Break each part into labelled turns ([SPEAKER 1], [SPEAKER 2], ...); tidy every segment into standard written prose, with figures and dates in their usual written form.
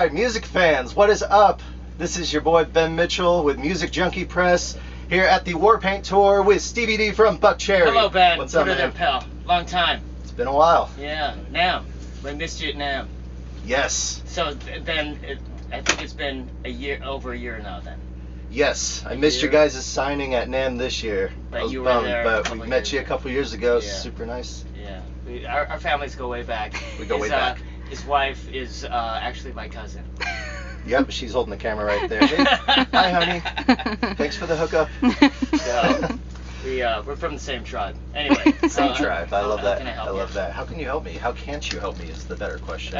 [SPEAKER 1] right, music fans, what is up? This is your boy Ben Mitchell with Music Junkie Press here at the Warpaint Tour with Stevie D from Buckcherry.
[SPEAKER 2] Hello, Ben.
[SPEAKER 1] What's up,
[SPEAKER 2] Put it
[SPEAKER 1] man?
[SPEAKER 2] in, pal. Long time.
[SPEAKER 1] It's been a while.
[SPEAKER 2] Yeah, NAMM. We missed you at NAMM.
[SPEAKER 1] Yes.
[SPEAKER 2] So then, I think it's been over a year now then.
[SPEAKER 1] Yes, I missed your guys' signing at NAMM this year.
[SPEAKER 2] But
[SPEAKER 1] I was
[SPEAKER 2] you were
[SPEAKER 1] bummed,
[SPEAKER 2] there
[SPEAKER 1] but we met you a couple years ago.
[SPEAKER 2] Yeah.
[SPEAKER 1] Super nice.
[SPEAKER 2] Yeah. Our families go way back.
[SPEAKER 1] We go way back.
[SPEAKER 2] His wife is actually my cousin.
[SPEAKER 1] Yep, she's holding the camera right there. Hey, hi, honey. Thanks for the hookup.
[SPEAKER 2] So, we're from the same tribe. Anyway.
[SPEAKER 1] Same tribe. I love that.
[SPEAKER 2] How can I help
[SPEAKER 1] I
[SPEAKER 2] you?
[SPEAKER 1] love that. How can you help me? How can't you help me is the better question.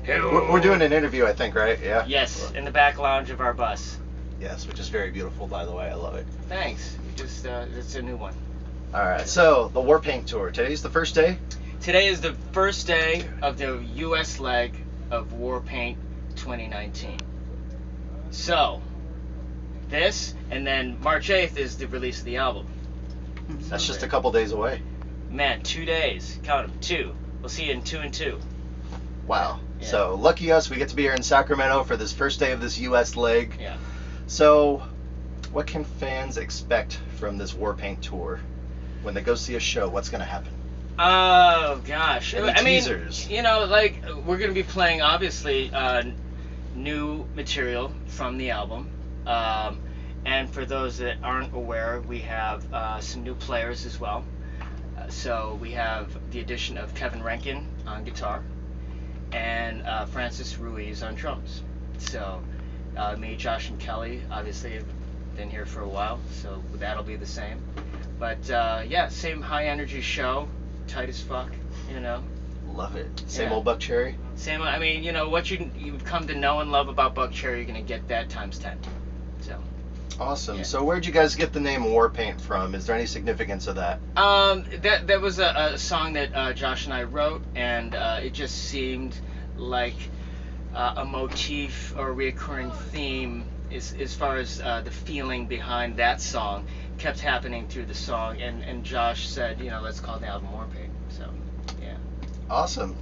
[SPEAKER 1] We're doing an interview, I think, right? Yeah?
[SPEAKER 2] Yes, in the back lounge of our bus.
[SPEAKER 1] Yes, which is very beautiful, by the way. I love it.
[SPEAKER 2] Thanks. It's a new one.
[SPEAKER 1] All right, so the Warpaint Tour. Today's the first day?
[SPEAKER 2] Today is the first day of the U.S. leg of Warpaint 2019. So, this, and then March 8th is the release of the album.
[SPEAKER 1] That's just a couple days away.
[SPEAKER 2] Man, 2 days. Count them, 2. We'll see you in 2 and 2.
[SPEAKER 1] Wow.
[SPEAKER 2] Yeah.
[SPEAKER 1] So, lucky us, we get to be here in Sacramento for this first day of this U.S. leg.
[SPEAKER 2] Yeah.
[SPEAKER 1] So, what can fans expect from this Warpaint Tour? When they go see a show, what's going to happen?
[SPEAKER 2] Oh, gosh.
[SPEAKER 1] Any teasers?
[SPEAKER 2] Mean, we're going to be playing, obviously, new material from the album. And for those that aren't aware, we have some new players as well. So we have the addition of Kevin Rankin on guitar and Francis Ruiz on drums. So me, Josh, and Kelly obviously have been here for a while, so that'll be the same. But yeah, same high energy show, tight as fuck, you know.
[SPEAKER 1] Love it. Same
[SPEAKER 2] Yeah.
[SPEAKER 1] old Buckcherry?
[SPEAKER 2] Same, I mean, you know, what you've come to know and love about Buckcherry, you're going to get that times 10. So.
[SPEAKER 1] Awesome.
[SPEAKER 2] Yeah.
[SPEAKER 1] So where'd you guys get the name Warpaint from? Is there any significance of that?
[SPEAKER 2] That was a song that Josh and I wrote, and it just seemed like a motif or a reoccurring theme as far as the feeling behind that song kept happening through the song, and Josh said, you know, let's call the album Warpaint. So, yeah.
[SPEAKER 1] Awesome.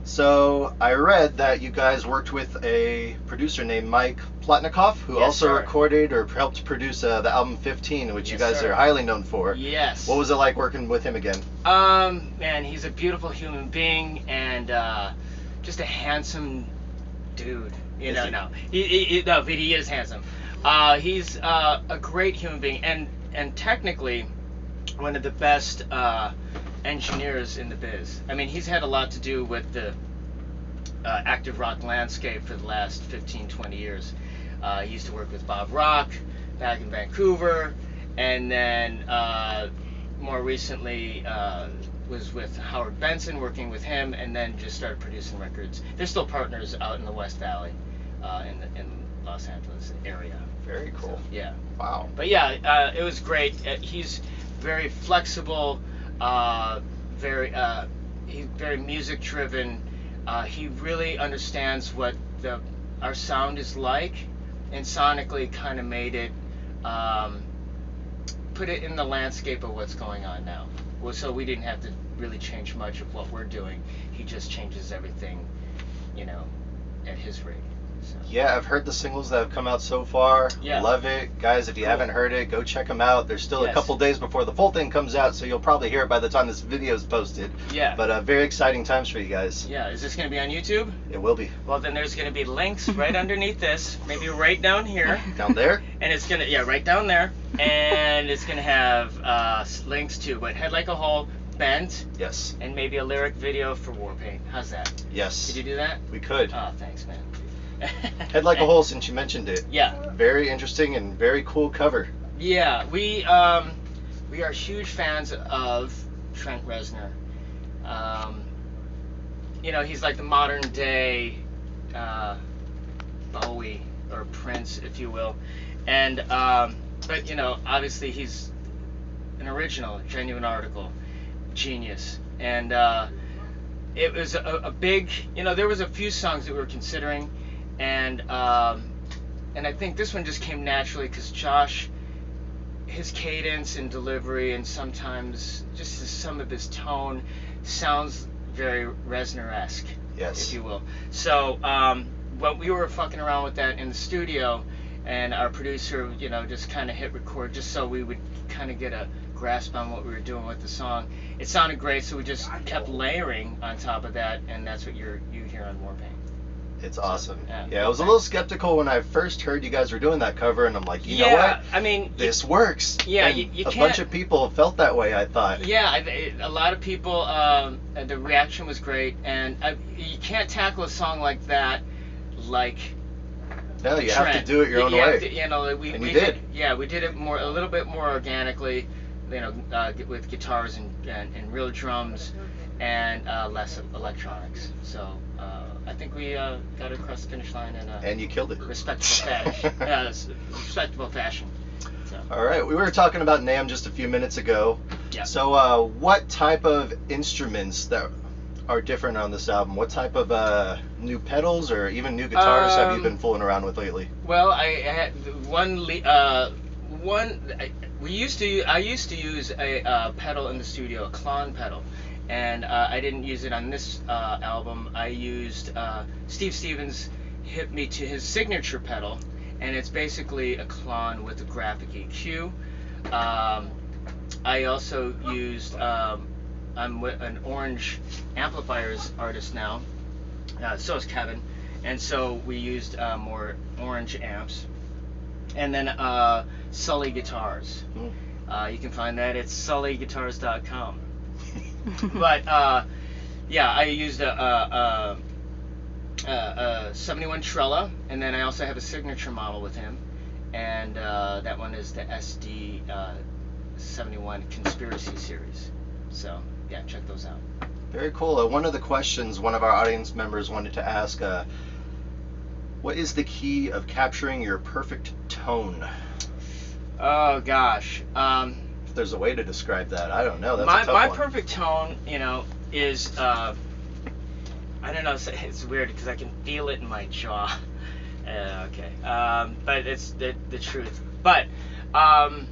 [SPEAKER 1] So I read that you guys worked with a producer named Mike Plotnikoff, who
[SPEAKER 2] Yes,
[SPEAKER 1] also
[SPEAKER 2] sir.
[SPEAKER 1] recorded or helped produce the album 15, which you
[SPEAKER 2] Yes,
[SPEAKER 1] guys
[SPEAKER 2] sir.
[SPEAKER 1] are highly known for.
[SPEAKER 2] Yes.
[SPEAKER 1] What was it like working with him again?
[SPEAKER 2] Man, he's a beautiful human being and just a handsome dude. You
[SPEAKER 1] Is
[SPEAKER 2] know,
[SPEAKER 1] he?
[SPEAKER 2] no, he is handsome. He's a great human being and technically one of the best engineers in the biz. I mean, he's had a lot to do with the active rock landscape for the last 15-20 years. He used to work with Bob Rock back in Vancouver, and then more recently was with Howard Benson, working with him, and then just started producing records. They're still partners out in the West Valley, in Los Angeles area.
[SPEAKER 1] Very cool.
[SPEAKER 2] So, yeah.
[SPEAKER 1] Wow.
[SPEAKER 2] But yeah, it was great. He's very flexible, he's very music driven. He really understands what our sound is like, and sonically kind of made it, put it in the landscape of what's going on now. Well, so we didn't have to really change much of what we're doing. He just changes everything, you know, at his rate. So.
[SPEAKER 1] Yeah, I've heard the singles that have come out so far.
[SPEAKER 2] Yeah.
[SPEAKER 1] Love it. Guys, if you
[SPEAKER 2] Cool.
[SPEAKER 1] haven't heard it, go check them out. There's still a
[SPEAKER 2] Yes.
[SPEAKER 1] couple days before the full thing comes out, so you'll probably hear it by the time this video is posted.
[SPEAKER 2] Yeah.
[SPEAKER 1] But very exciting times for you guys.
[SPEAKER 2] Yeah, is this going to be on YouTube?
[SPEAKER 1] It will be.
[SPEAKER 2] Well, then there's going to be links right underneath this, maybe right down here.
[SPEAKER 1] Down there?
[SPEAKER 2] And it's going to, yeah, right down there. And it's going to have links to But Head Like a Hole, Bent,
[SPEAKER 1] Yes.
[SPEAKER 2] and maybe a lyric video for Warpaint. How's that?
[SPEAKER 1] Yes.
[SPEAKER 2] Did you do that?
[SPEAKER 1] We could.
[SPEAKER 2] Oh, thanks, man.
[SPEAKER 1] Head Like a Hole, since you mentioned it.
[SPEAKER 2] Yeah.
[SPEAKER 1] Very interesting and very cool cover.
[SPEAKER 2] Yeah, we are huge fans of Trent Reznor. You know, he's like the modern day Bowie or Prince, if you will. And but you know, obviously he's an original, genuine article, genius. And it was a big, you know, there was a few songs that we were considering, and I think this one just came naturally because Josh, his cadence and delivery, and sometimes just some of his tone sounds very Reznor-esque,
[SPEAKER 1] Yes.
[SPEAKER 2] if you will. So when we were fucking around with that in the studio, and our producer, just kind of hit record just so we would kind of get a grasp on what we were doing with the song. It sounded great, so we just kept layering on top of that, and that's what you hear on Warpaint.
[SPEAKER 1] It's awesome.
[SPEAKER 2] Yeah.
[SPEAKER 1] Yeah, I was a little skeptical when I first heard you guys were doing that cover, and I'm like, you know what?
[SPEAKER 2] I mean,
[SPEAKER 1] this works.
[SPEAKER 2] Yeah,
[SPEAKER 1] and
[SPEAKER 2] you
[SPEAKER 1] a
[SPEAKER 2] can't.
[SPEAKER 1] bunch of people felt that way, I thought.
[SPEAKER 2] Yeah, a lot of people. The reaction was great, and you can't tackle a song like that, like.
[SPEAKER 1] No, you have to do it your own way.
[SPEAKER 2] We
[SPEAKER 1] you did.
[SPEAKER 2] We did it a little bit more organically, with guitars and real drums, and less electronics. So I think we got it across the finish line in
[SPEAKER 1] and you killed it.
[SPEAKER 2] Respectable fashion. Respectable fashion. So.
[SPEAKER 1] All right, we were talking about NAMM just a few minutes ago.
[SPEAKER 2] Yeah.
[SPEAKER 1] So what type of instruments that are different on this album? What type of new pedals or even new guitars have you been fooling around with lately?
[SPEAKER 2] Well, I had I used to use a pedal in the studio, a Klon pedal, and I didn't use it on this album. I used Steve Stevens hit me to his signature pedal, and it's basically a Klon with a graphic EQ. I also used I'm an Orange Amplifiers artist now, so is Kevin, and so we used more Orange amps, and then Sully Guitars. You can find that at sullyguitars.com. But yeah, I used a 71 Trella, and then I also have a signature model with him, and that one is the SD 71 Conspiracy Series. So yeah, check those out.
[SPEAKER 1] Very cool. One of the questions one of our audience members wanted to ask, what is the key of capturing your perfect tone?
[SPEAKER 2] Oh gosh.
[SPEAKER 1] If there's a way to describe that, I don't know. That's a tough
[SPEAKER 2] my
[SPEAKER 1] one.
[SPEAKER 2] perfect tone, is I don't know. It's weird because I can feel it in my jaw. Okay. But it's the truth. But my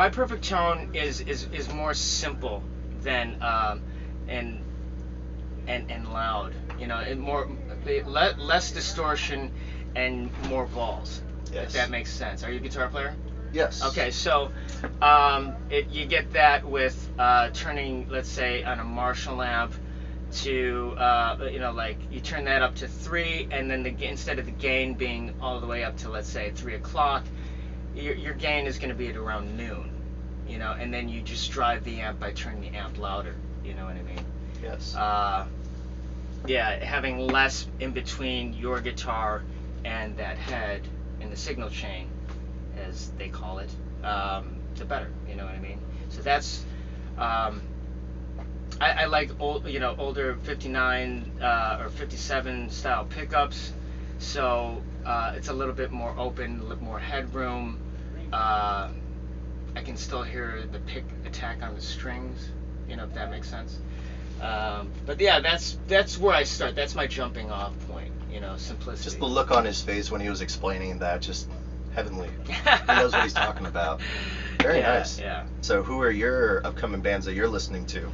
[SPEAKER 2] perfect tone is more simple than and loud. And less distortion and more balls.
[SPEAKER 1] Yes.
[SPEAKER 2] If that makes sense. Are you a guitar player?
[SPEAKER 1] Yes.
[SPEAKER 2] Okay, so you get that with turning, let's say, on a Marshall amp to like you turn that up to 3, and then instead of the gain being all the way up to, let's say, 3 o'clock, your gain is going to be at around noon, and then you just drive the amp by turning the amp louder. You know what I mean?
[SPEAKER 1] Yes.
[SPEAKER 2] Yeah, having less in between your guitar and that head in the signal chain, as they call it, the better. You know what I mean? So that's I like older 59 or 57 style pickups. So it's a little bit more open, a little more headroom. I can still hear the pick attack on the strings, if that makes sense. But yeah, that's where I start. That's my jumping off point, simplicity.
[SPEAKER 1] Just the look on his face when he was explaining that, just heavenly. He knows what he's talking about. Very nice.
[SPEAKER 2] Yeah.
[SPEAKER 1] So who are your upcoming bands that you're listening to?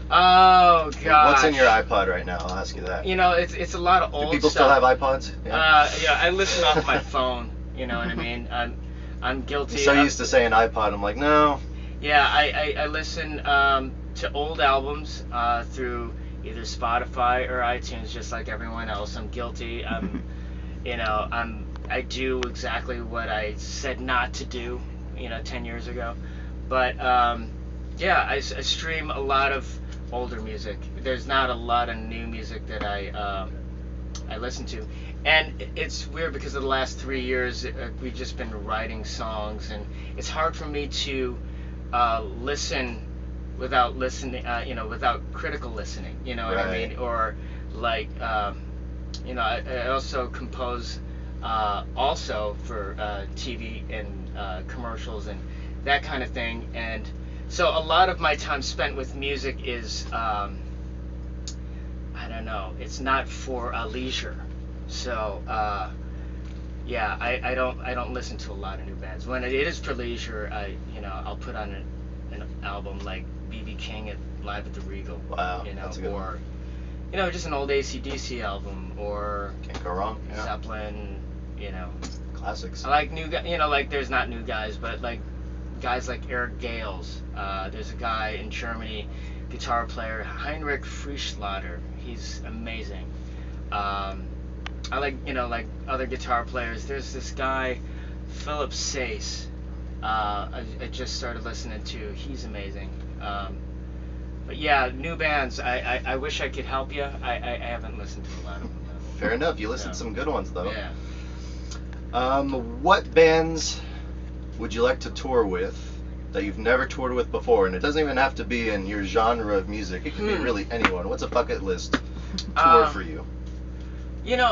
[SPEAKER 2] Oh gosh.
[SPEAKER 1] What's in your iPod right now? I'll ask you that.
[SPEAKER 2] It's a lot of old stuff.
[SPEAKER 1] Do people still have iPods?
[SPEAKER 2] Yeah, I listen off my phone. You know what I mean? I'm guilty.
[SPEAKER 1] I'm so used to saying iPod. I'm like, no.
[SPEAKER 2] Yeah, I listen to old albums through either Spotify or iTunes, just like everyone else. I'm guilty. I do exactly what I said not to do, 10 years ago. But yeah, I stream a lot of older music. There's not a lot of new music that I listen to, and it's weird because of the last 3 years we've just been writing songs, and it's hard for me to listen without listening, without critical listening. You know what I mean? Or like, I also compose also for TV and commercials and that kind of thing, and so a lot of my time spent with music is, I don't know, it's not for leisure. So, yeah, I don't listen to a lot of new bands. When it is for leisure, I'll put on an album like B.B. King Live at the Regal.
[SPEAKER 1] Wow, that's a good
[SPEAKER 2] or, you know, just an old AC/DC album, or
[SPEAKER 1] Can't go wrong. Yeah.
[SPEAKER 2] Zeppelin, you know.
[SPEAKER 1] Classics.
[SPEAKER 2] I like new guys, you know, like there's not new guys, but like guys like Eric Gales. There's a guy in Germany, guitar player, Heinrich Frischlader. He's amazing. I like, you know, like other guitar players. There's this guy, Philip Sace. I just started listening to. He's amazing. But yeah, new bands. I wish I could help you. I haven't listened to a lot of them.
[SPEAKER 1] Fair enough. You listened to some good ones though.
[SPEAKER 2] Yeah.
[SPEAKER 1] What bands would you like to tour with that you've never toured with before? And it doesn't even have to be in your genre of music. It can be really anyone. What's a bucket list tour for you?
[SPEAKER 2] You know,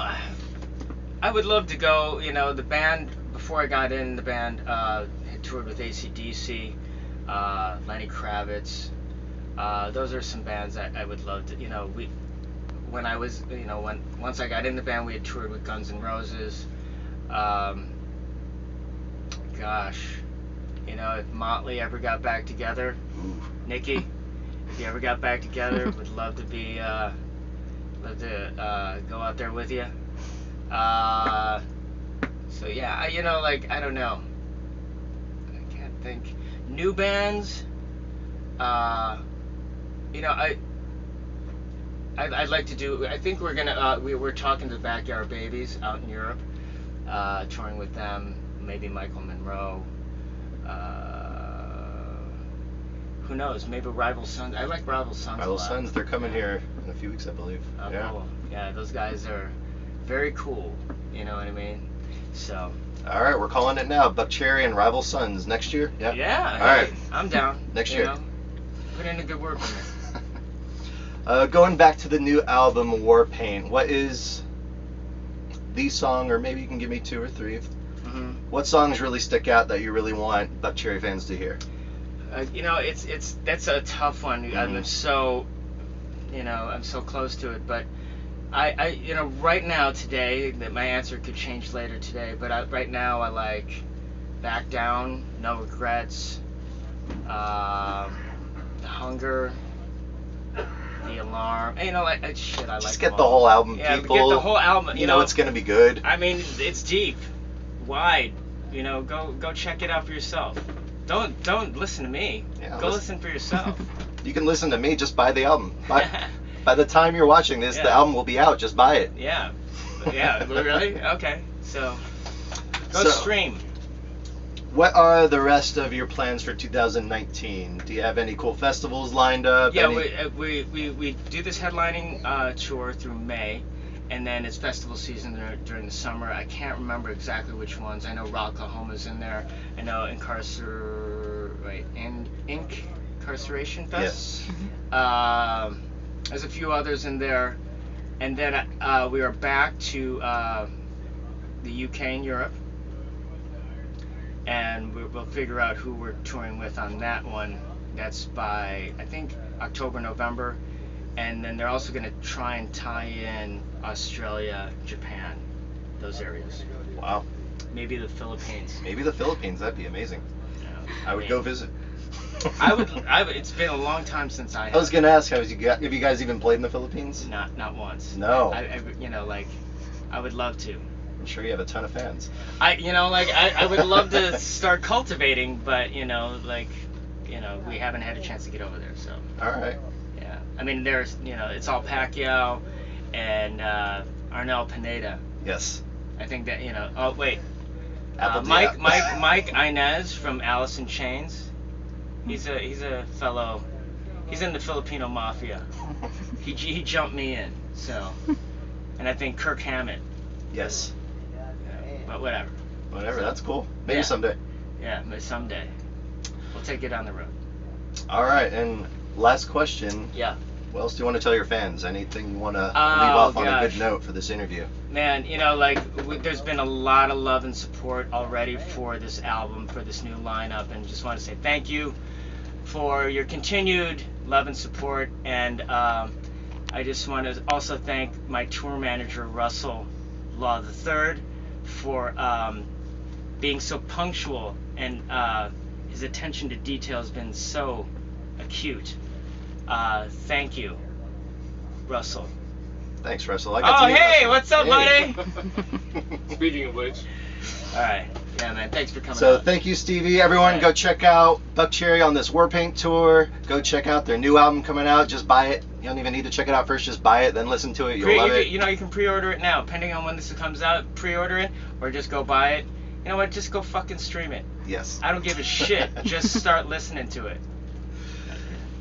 [SPEAKER 2] I would love to go. You know, the band, before I got in the band, had toured with AC/DC, Lenny Kravitz. Those are some bands that I would love to. You know, when I was, you know, once I got in the band, we had toured with Guns N' Roses. Gosh, you know, if Motley ever got back together, Nikki, if you ever got back together, would love to be, go out there with you. So yeah, you know, like, I don't know, I can't think. New bands, you know, I'd like to do. I think we're gonna. We're talking to the Backyard Babies out in Europe, touring with them. Maybe Michael Monroe. Who knows? Maybe Rival Sons. I like Rival Sons.
[SPEAKER 1] Rival Sons. They're coming here in a few weeks, I believe.
[SPEAKER 2] Oh,
[SPEAKER 1] yeah.
[SPEAKER 2] Cool. Yeah, those guys are very cool. You know what I mean? So.
[SPEAKER 1] All right, we're calling it now. Buckcherry and Rival Sons next year. Yeah.
[SPEAKER 2] Yeah.
[SPEAKER 1] All right.
[SPEAKER 2] I'm down.
[SPEAKER 1] Next year.
[SPEAKER 2] Know? Put in a good work on it.
[SPEAKER 1] Going back to the new album Warpaint, what is the song, or maybe you can give me two or three?
[SPEAKER 2] Mm-hmm.
[SPEAKER 1] What songs really stick out that you really want Buckcherry fans to hear?
[SPEAKER 2] You know, that's a tough one.
[SPEAKER 1] Mm-hmm.
[SPEAKER 2] I'm so, you know, I'm so close to it, but I you know, right now today, that my answer could change later today, but right now I like Back Down, No Regrets, The Hunger, The Alarm. You know, like shit, I like.
[SPEAKER 1] Just get the whole album,
[SPEAKER 2] yeah,
[SPEAKER 1] people.
[SPEAKER 2] get the whole album.
[SPEAKER 1] You know it's gonna be good.
[SPEAKER 2] I mean, it's deep, wide. You know, go check it out for yourself. Don't listen to me.
[SPEAKER 1] Yeah,
[SPEAKER 2] go listen for yourself.
[SPEAKER 1] You can listen to me. Just buy the album. By the time you're watching this,
[SPEAKER 2] Yeah.
[SPEAKER 1] the album will be out. Just buy it.
[SPEAKER 2] Yeah. Yeah. Really? Okay. So go stream.
[SPEAKER 1] What are the rest of your plans for 2019? Do you have any cool festivals lined up?
[SPEAKER 2] Yeah, we do this headlining tour through May, and then it's festival season during the summer. I can't remember exactly which ones. I know Rocklahoma's in there. I know Incarceration Fest.
[SPEAKER 1] Yes.
[SPEAKER 2] There's a few others in there, and then we are back to the UK and Europe. And we'll figure out who we're touring with on that one. That's by, I think, October, November. And then they're also going to try and tie in Australia, Japan, those areas.
[SPEAKER 1] Wow.
[SPEAKER 2] Maybe the Philippines.
[SPEAKER 1] Maybe the Philippines. That'd be amazing.
[SPEAKER 2] Yeah,
[SPEAKER 1] I would go visit.
[SPEAKER 2] I would. It's been a long time since I have.
[SPEAKER 1] I was going to ask, have you guys even played in the Philippines?
[SPEAKER 2] Not once.
[SPEAKER 1] No.
[SPEAKER 2] You know, like, I would love to.
[SPEAKER 1] I'm sure you have a ton of fans.
[SPEAKER 2] I would love to start cultivating, but we haven't had a chance to get over there. So.
[SPEAKER 1] All right.
[SPEAKER 2] Yeah. I mean, there's, it's all Pacquiao and Arnel Pineda.
[SPEAKER 1] Yes.
[SPEAKER 2] I think that, Oh wait.
[SPEAKER 1] Mike
[SPEAKER 2] Mike Inez from Alice in Chains. He's a fellow. He's in the Filipino mafia. He jumped me in. So. And I think Kirk Hammett.
[SPEAKER 1] Yes.
[SPEAKER 2] But whatever.
[SPEAKER 1] Whatever, that's cool. Maybe someday.
[SPEAKER 2] Yeah, maybe someday. We'll take it on the road.
[SPEAKER 1] All right, and last question.
[SPEAKER 2] Yeah.
[SPEAKER 1] What else do you want to tell your fans? Anything you want to leave off on a good note for this interview?
[SPEAKER 2] Man, there's been a lot of love and support already for this album, for this new lineup, and just want to say thank you for your continued love and support. And I just want to also thank my tour manager, Russell Law III, for being so punctual, and his attention to detail has been so acute. Thank you, Russell.
[SPEAKER 1] Thanks, Russell.
[SPEAKER 2] Oh, hey, what's up,
[SPEAKER 1] Hey.
[SPEAKER 2] buddy?
[SPEAKER 3] Speaking of which.
[SPEAKER 2] All right. Yeah, man. Thanks for coming
[SPEAKER 1] So
[SPEAKER 2] out.
[SPEAKER 1] thank you, Stevie. Everyone,
[SPEAKER 2] Right.
[SPEAKER 1] go check out Buckcherry on this Warpaint tour. Go check out their new album coming out. Just buy it. You don't even need to check it out first. Just buy it, then listen to it. You'll love it.
[SPEAKER 2] You know, you can pre-order it now, depending on when this comes out. Pre-order it, or just go buy it. You know what? Just go fucking stream it.
[SPEAKER 1] Yes.
[SPEAKER 2] I don't give a shit. Just start listening to it.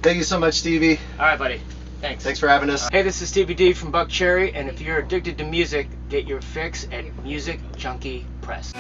[SPEAKER 1] Thank you so much, Stevie.
[SPEAKER 2] All right, buddy. Thanks.
[SPEAKER 1] Thanks for having us.
[SPEAKER 2] Hey, this is Stevie D from Buckcherry, and if you're addicted to music, get your fix at Music Junkie Press.